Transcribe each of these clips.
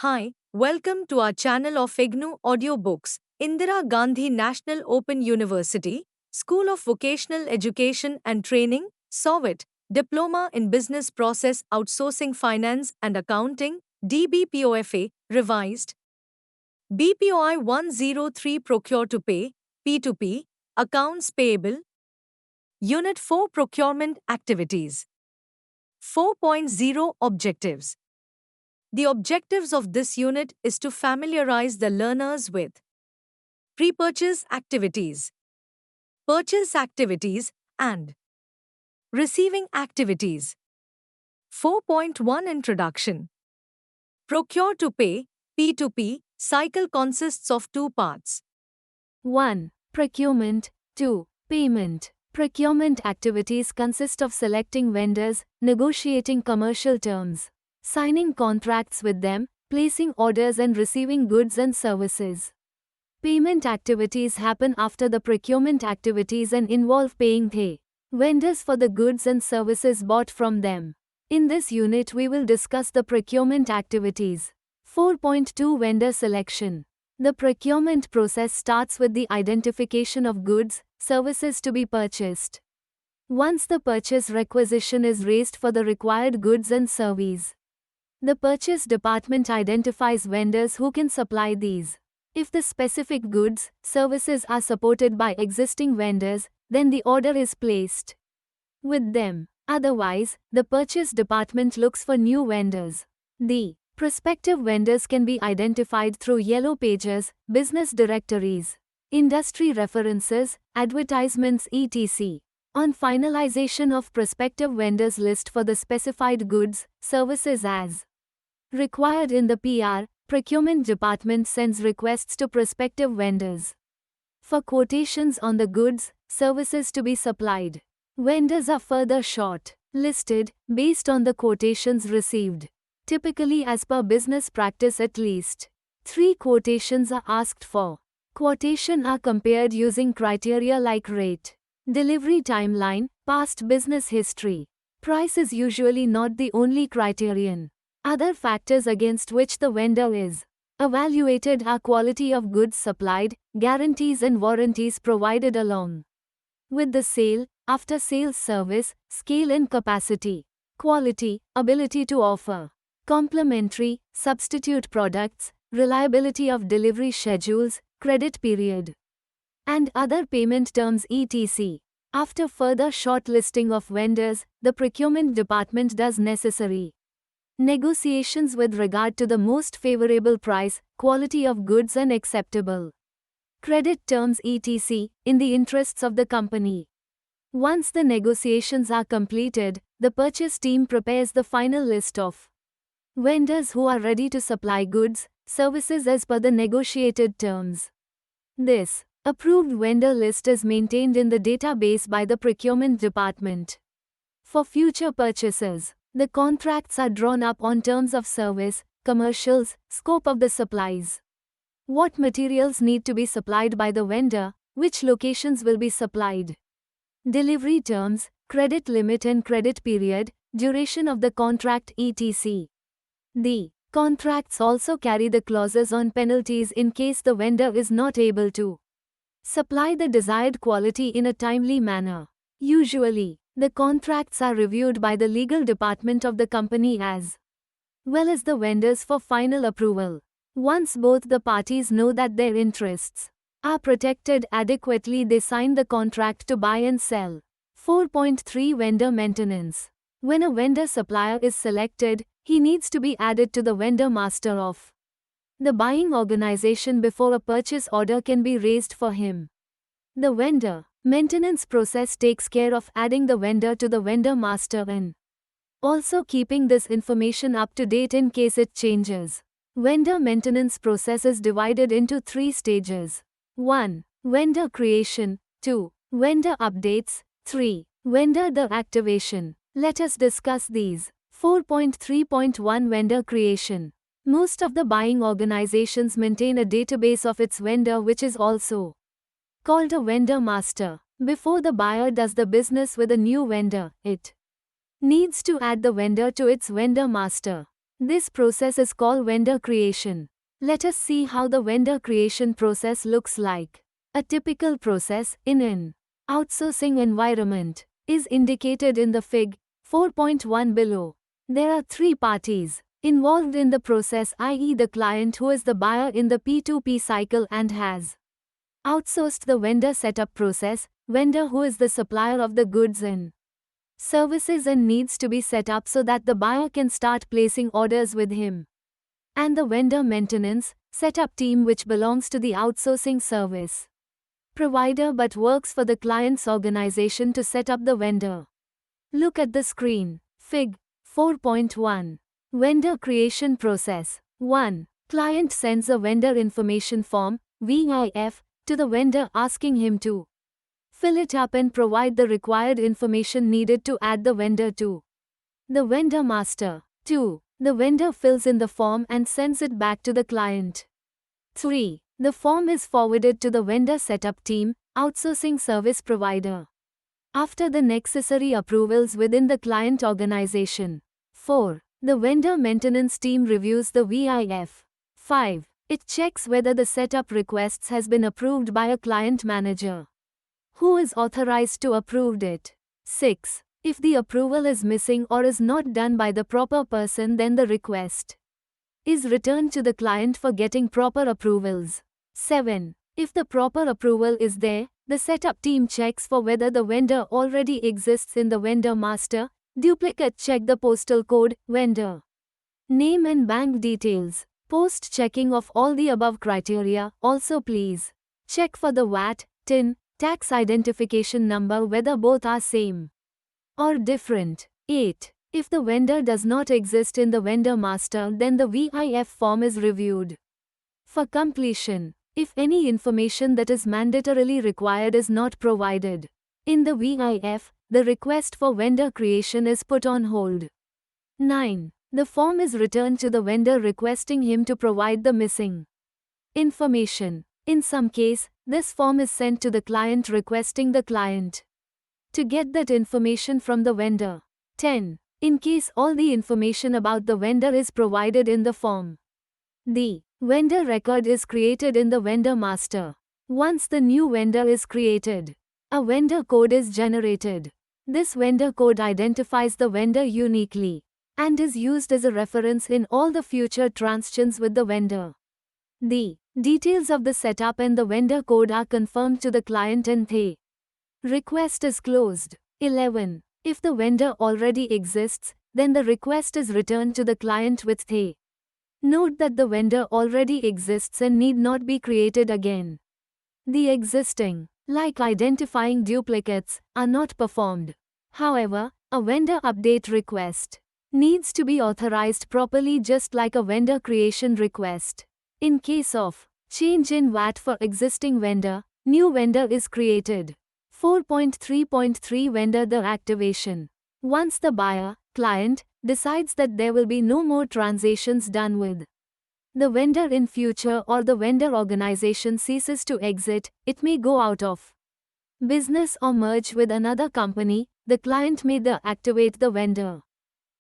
Hi, welcome to our channel of IGNOU Audiobooks, Indira Gandhi National Open University, School of Vocational Education and Training, SOVIT, Diploma in Business Process Outsourcing Finance and Accounting, DBPOFA, revised. BPOI 103 Procure to Pay, P2P, Accounts Payable, Unit 4 Procurement Activities. 4.0 Objectives. The objectives of this unit is to familiarize the learners with pre-purchase activities, purchase activities, and receiving activities. 4.1 Introduction. Procure to Pay, P2P, cycle consists of two parts. 1. Procurement. 2. Payment. Procurement activities consist of selecting vendors, negotiating commercial terms, signing contracts with them, placing orders and receiving goods and services. Payment activities happen after the procurement activities and involve paying vendors for the goods and services bought from them. In this unit we will discuss the procurement activities. 4.2 Vendor selection. The procurement process starts with the identification of goods, services to be purchased. Once the purchase requisition is raised for the required goods and services, the purchase department identifies vendors who can supply these. If the specific goods, services are supported by existing vendors, then the order is placed with them. Otherwise, the purchase department looks for new vendors. The prospective vendors can be identified through yellow pages, business directories, industry references, advertisements etc. On finalization of prospective vendors list for the specified goods, services as required in the PR, procurement department sends requests to prospective vendors for quotations on the goods, services to be supplied. Vendors are further short-listed based on the quotations received. Typically as per business practice at least 3 quotations are asked for. Quotation are compared using criteria like rate, delivery timeline, past business history. Price is usually not the only criterion. Other factors against which the vendor is evaluated are quality of goods supplied, guarantees and warranties provided along with the sale, after-sales service, scale and capacity, quality, ability to offer complementary, substitute products, reliability of delivery schedules, credit period, and other payment terms etc. After further shortlisting of vendors, the procurement department does necessary negotiations with regard to the most favorable price, quality of goods and acceptable credit terms etc. in the interests of the company. Once the negotiations are completed, the purchase team prepares the final list of vendors who are ready to supply goods, services as per the negotiated terms. This approved vendor list is maintained in the database by the procurement department. For future purchases, the contracts are drawn up on terms of service, commercials, scope of the supplies, what materials need to be supplied by the vendor, which locations will be supplied, delivery terms, credit limit and credit period, duration of the contract etc. The contracts also carry the clauses on penalties in case the vendor is not able to supply the desired quality in a timely manner. Usually, the contracts are reviewed by the legal department of the company as well as the vendors for final approval. Once both the parties know that their interests are protected adequately, they sign the contract to buy and sell. 4.3 Vendor maintenance. When a vendor supplier is selected, he needs to be added to the vendor master of the buying organization before a purchase order can be raised for him. The vendor maintenance process takes care of adding the vendor to the vendor master and also keeping this information up to date in case it changes. Vendor maintenance process is divided into 3 stages. 1. Vendor creation. 2. Vendor updates. 3. Vendor activation. Let us discuss these. 4.3.1 Vendor creation. Most of the buying organizations maintain a database of its vendor, which is also called a vendor master. Before the buyer does the business with a new vendor, it needs to add the vendor to its vendor master. This process is called vendor creation. Let us see how the vendor creation process looks like. A typical process in an outsourcing environment is indicated in the Fig. 4.1 below. There are three parties involved in the process, i.e., the client who is the buyer in the P2P cycle and has outsourced the vendor setup process, vendor who is the supplier of the goods and services and needs to be set up so that the buyer can start placing orders with him, and the vendor maintenance setup team, which belongs to the outsourcing service provider but works for the client's organization to set up the vendor. Look at the screen. Fig. 4.1. Vendor creation process. 1. Client sends a vendor information form, VIF, to the vendor asking him to fill it up and provide the required information needed to add the vendor to the vendor master. 2. The vendor fills in the form and sends it back to the client. 3. The form is forwarded to the vendor setup team, outsourcing service provider, after the necessary approvals within the client organization. 4. The vendor maintenance team reviews the VIF. 5. It checks whether the setup requests has been approved by a client manager, who is authorized to approve it. 6. If the approval is missing or is not done by the proper person, then the request is returned to the client for getting proper approvals. 7. If the proper approval is there, the setup team checks for whether the vendor already exists in the vendor master. Duplicate check the postal code, vendor name and bank details. Post checking of all the above criteria. Also please check for the VAT, TIN, tax identification number, whether both are same or different. 8. If the vendor does not exist in the vendor master, then the VIF form is reviewed for completion. If any information that is mandatorily required is not provided in the VIF, the request for vendor creation is put on hold. 9. The form is returned to the vendor requesting him to provide the missing information. In some case, this form is sent to the client requesting the client to get that information from the vendor. 10. In case all the information about the vendor is provided in the form, the vendor record is created in the vendor master. Once the new vendor is created, a vendor code is generated. This vendor code identifies the vendor uniquely and is used as a reference in all the future transactions with the vendor. The details of the setup and the vendor code are confirmed to the client and the request is closed. 11. If the vendor already exists, then the request is returned to the client with the note that the vendor already exists and need not be created again. The existing, like identifying duplicates, are not performed. However, a vendor update request needs to be authorized properly, just like a vendor creation request. In case of change in VAT for existing vendor, new vendor is created. 4.3.3 Vendor the activation. Once the buyer, client, decides that there will be no more transactions done with the vendor in future, or the vendor organization ceases to exist, it may go out of business or merge with another company, the client may deactivate the vendor.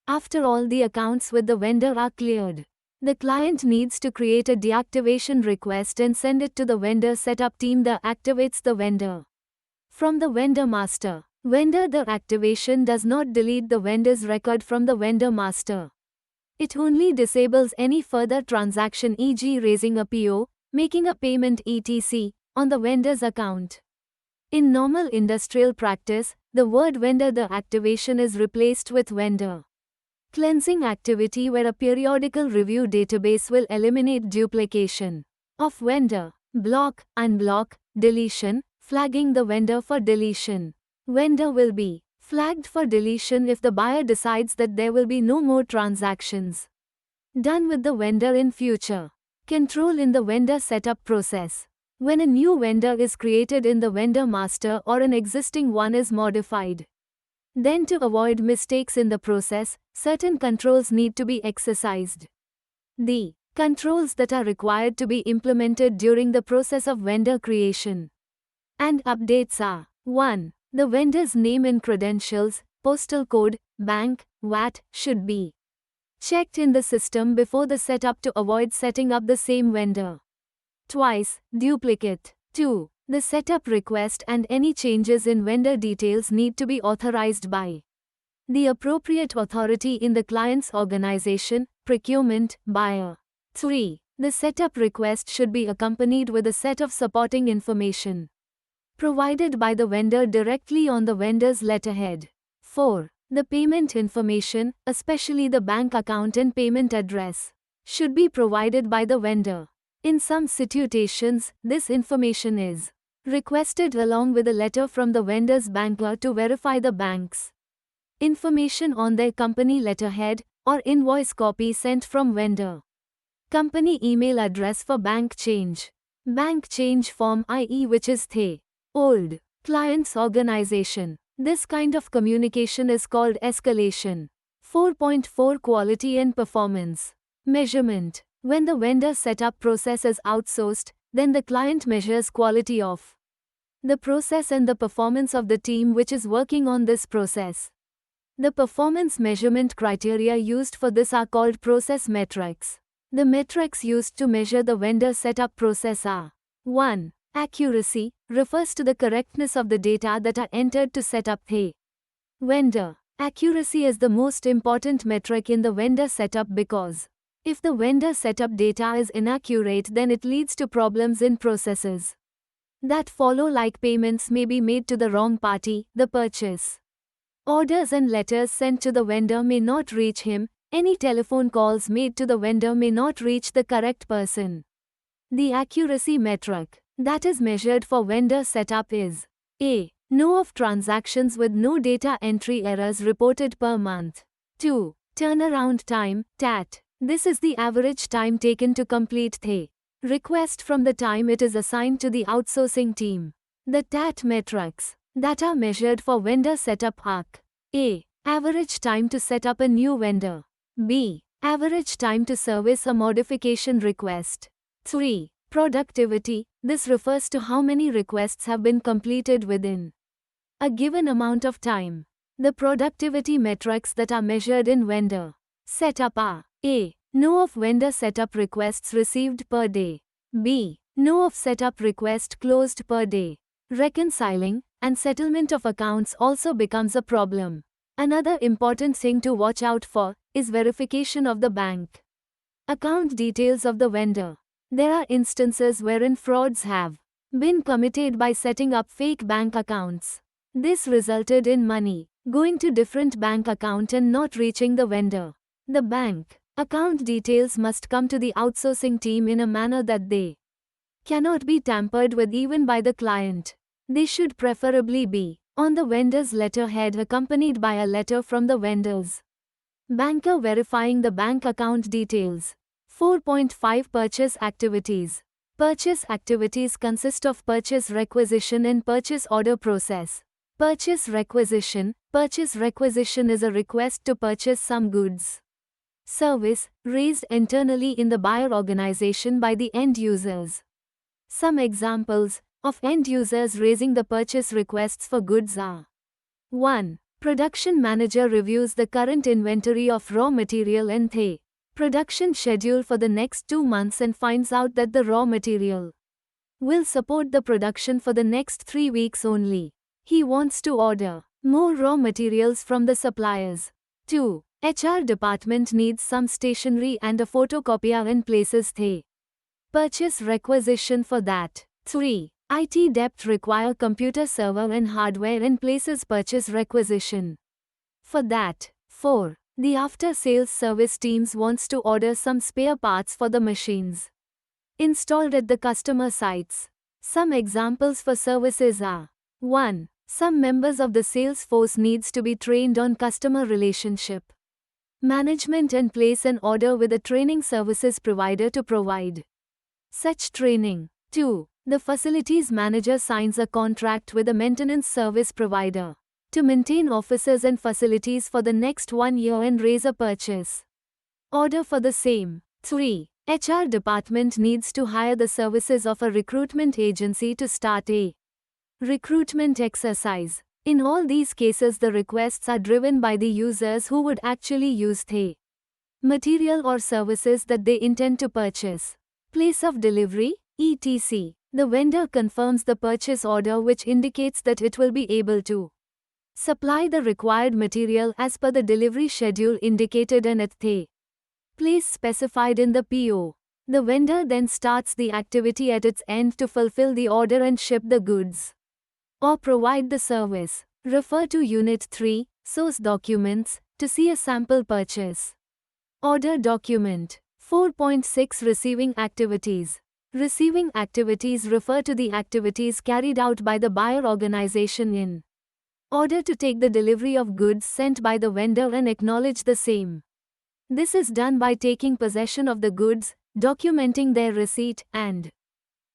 After all the accounts with the vendor are cleared, the client needs to create a deactivation request and send it to the vendor setup team that activates the vendor from the vendor master. Vendor deactivation does not delete the vendor's record from the vendor master. It only disables any further transaction, e.g. raising a PO, making a payment etc., on the vendor's account. In normal industrial practice, the word vendor deactivation is replaced with vendor cleansing activity, where a periodical review database will eliminate duplication of vendor, block, unblock, deletion, flagging the vendor for deletion. Vendor will be flagged for deletion if the buyer decides that there will be no more transactions done with the vendor in future. Control in the vendor setup process. When a new vendor is created in the vendor master or an existing one is modified, then to avoid mistakes in the process, certain controls need to be exercised. The controls that are required to be implemented during the process of vendor creation and updates are: 1. The vendor's name and credentials, postal code, bank, VAT, should be Checked in the system before the setup to avoid setting up the same vendor twice. Duplicate. 2. The setup request and any changes in vendor details need to be authorized by the appropriate authority in the client's organization, procurement, buyer. 3. The setup request should be accompanied with a set of supporting information provided by the vendor directly on the vendor's letterhead. 4. The payment information, especially the bank account and payment address, should be provided by the vendor. In some situations, this information is requested along with a letter from the vendor's banker to verify the bank's information on their company letterhead, or invoice copy sent from vendor company email address for bank change form, i.e. which is the old client's organization. This kind of communication is called escalation. 4.4 Quality and performance measurement. When the vendor setup process is outsourced, then the client measures quality of the process and the performance of the team which is working on this process. The performance measurement criteria used for this are called process metrics. The metrics used to measure the vendor setup process are 1. Accuracy, refers to the correctness of the data that are entered to set up the vendor. Accuracy is the most important metric in the vendor setup because if the vendor setup data is inaccurate, then it leads to problems in processes that follow, like payments may be made to the wrong party, the purchase orders and letters sent to the vendor may not reach him, any telephone calls made to the vendor may not reach the correct person. The accuracy metric that is measured for vendor setup is A. No of transactions with no data entry errors reported per month. 2. Turnaround time, TAT. This is the average time taken to complete the request from the time it is assigned to the outsourcing team. The TAT metrics that are measured for vendor setup are A. Average time to set up a new vendor. B. Average time to service a modification request. 3. Productivity. This refers to how many requests have been completed within a given amount of time. The productivity metrics that are measured in vendor setup are A. No of vendor setup requests received per day. B. No of setup request closed per day. Reconciling and settlement of accounts also becomes a problem. Another important thing to watch out for is verification of the bank account details of the vendor. There are instances wherein frauds have been committed by setting up fake bank accounts. This resulted in money going to different bank account and not reaching the vendor. The bank account details must come to the outsourcing team in a manner that they cannot be tampered with even by the client. They should preferably be on the vendor's letterhead accompanied by a letter from the vendor's banker verifying the bank account details. 4.5 Purchase activities. Purchase activities consist of purchase requisition and purchase order process. Purchase requisition. Purchase requisition is a request to purchase some goods, service, raised internally in the buyer organization by the end users. Some examples of end users raising the purchase requests for goods are 1. Production manager reviews the current inventory of raw material and the production schedule for the next 2 months and finds out that the raw material will support the production for the next 3 weeks only. He wants to order more raw materials from the suppliers. 2. HR department needs some stationery and a photocopier and places the purchase requisition for that. 3. IT debt require computer server and hardware and places purchase requisition for that. 4. The after-sales service teams wants to order some spare parts for the machines installed at the customer sites. Some examples for services are 1. Some members of the sales force needs to be trained on customer relationship management and place an order with a training services provider to provide such training. 2. The facilities manager signs a contract with a maintenance service provider to maintain offices and facilities for the next 1 year and raise a purchase order for the same. 3. HR department needs to hire the services of a recruitment agency to start a recruitment exercise. In all these cases, the requests are driven by the users who would actually use the material or services that they intend to purchase. Place of delivery, etc. The vendor confirms the purchase order, which indicates that it will be able to supply the required material as per the delivery schedule indicated and at the place specified in the PO. The vendor then starts the activity at its end to fulfill the order and ship the goods or provide the service. Refer to Unit 3, Source Documents, to see a sample purchase order document. 4.6 Receiving Activities. Receiving activities refer to the activities carried out by the buyer organization in order to take the delivery of goods sent by the vendor and acknowledge the same. This is done by taking possession of the goods, documenting their receipt, and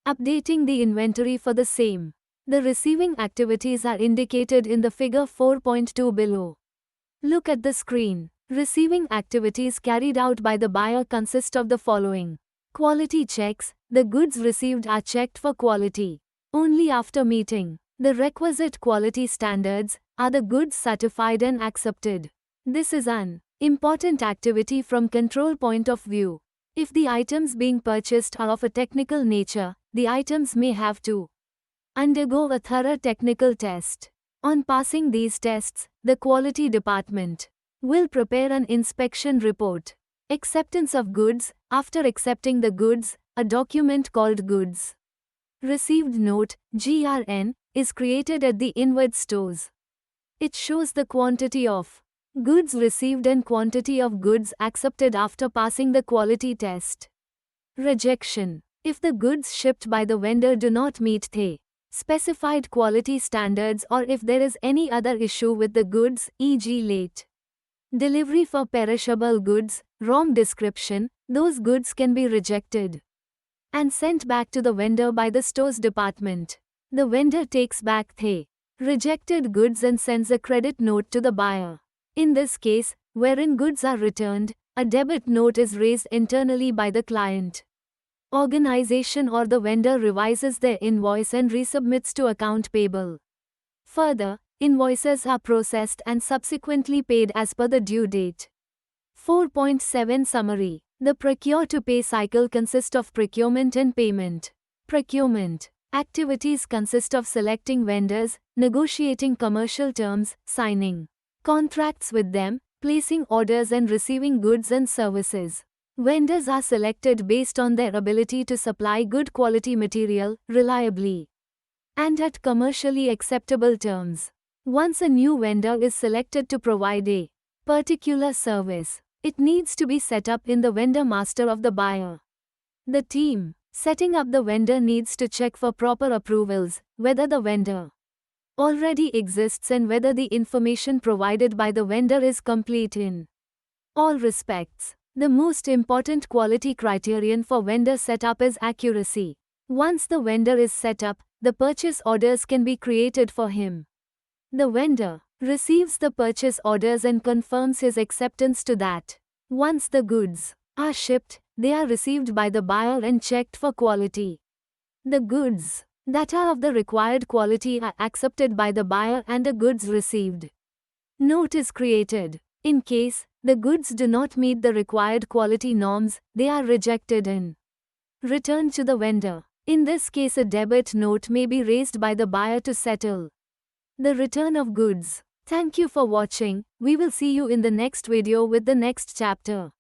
updating the inventory for the same. The receiving activities are indicated in the figure 4.2 below. Look at the screen. Receiving activities carried out by the buyer consist of the following. Quality checks. The goods received are checked for quality. Only after meeting the requisite quality standards are the goods certified and accepted. This is an important activity from control point of view. If the items being purchased are of a technical nature, the items may have to undergo a thorough technical test. On passing these tests, the quality department will prepare an inspection report. Acceptance of goods. After accepting the goods, a document called Goods Received Note, GRN, is created at the inward stores. It shows the quantity of goods received and quantity of goods accepted after passing the quality test. Rejection. If the goods shipped by the vendor do not meet the specified quality standards, or if there is any other issue with the goods, e.g. late delivery for perishable goods, wrong description, those goods can be rejected and sent back to the vendor by the stores department. The vendor takes back the rejected goods and sends a credit note to the buyer. In this case, wherein goods are returned, a debit note is raised internally by the client organization, or the vendor revises their invoice and resubmits to account payable. Further, invoices are processed and subsequently paid as per the due date. 4.7 Summary. The procure-to-pay cycle consists of procurement and payment. Procurement activities consist of selecting vendors, negotiating commercial terms, signing contracts with them, placing orders and receiving goods and services. Vendors are selected based on their ability to supply good quality material, reliably, and at commercially acceptable terms. Once a new vendor is selected to provide a particular service, it needs to be set up in the vendor master of the buyer. The team setting up the vendor needs to check for proper approvals, whether the vendor already exists and whether the information provided by the vendor is complete in all respects. The most important quality criterion for vendor setup is accuracy. Once the vendor is set up, the purchase orders can be created for him. The vendor receives the purchase orders and confirms his acceptance to that. Once the goods are shipped, they are received by the buyer and checked for quality. The goods that are of the required quality are accepted by the buyer and a goods received note is created. In case the goods do not meet the required quality norms, they are rejected and returned to the vendor. In this case, a debit note may be raised by the buyer to settle the return of goods. Thank you for watching. We will see you in the next video with the next chapter.